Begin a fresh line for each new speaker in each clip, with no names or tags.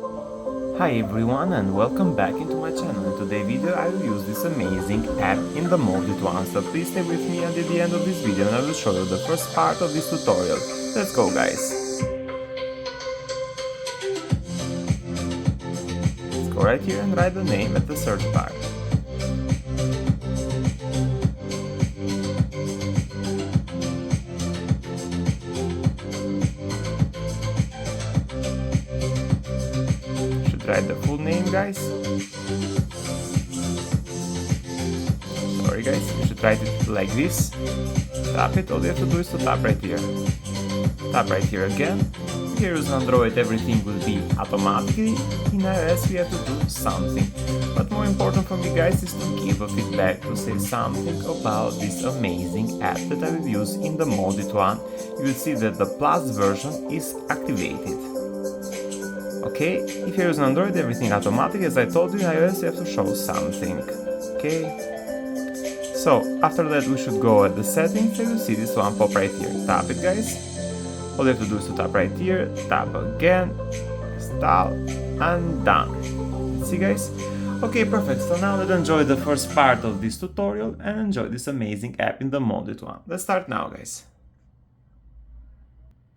Hi everyone and welcome back into my channel. In today's video I will use this amazing app in the modded one, so please stay with me until the end of this video and I will show you the first part of this tutorial. Let's go guys! Let's go right here and write the name at the search bar. Write the full name, guys. Sorry guys, you should write it like this. Tap it, all you have to do is to tap right here. Tap right here again. Here is Android, everything will be automatically. In iOS we have to do something. But more important for me guys is to give a feedback, to say something about this amazing app that I will use in the modded one. You will see that the plus version is activated. Okay, if you're using Android, everything automatic. As I told you, in iOS you have to show something. Okay, so after that we should go at the settings and you see this one pop right here. Tap it guys. All you have to do is to tap right here, tap again, install, and done. See guys? Okay, perfect. So now let's enjoy the first part of this tutorial and enjoy this amazing app in the modded one. Let's start now guys.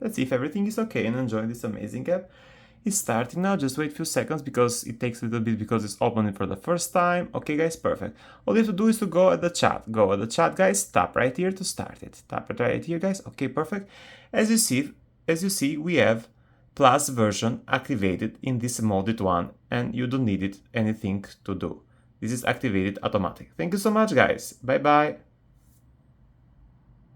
Let's see if everything is okay and enjoy this amazing app. It's starting now, just wait a few seconds because it takes a little bit because it's opening for the first time. Okay guys, perfect. All you have to do is to go at the chat. Go at the chat guys, tap right here to start it. Tap it right here guys. Okay, perfect. As you see, we have plus version activated in this modded one and you don't need anything to do. This is activated automatic. Thank you so much guys. Bye bye.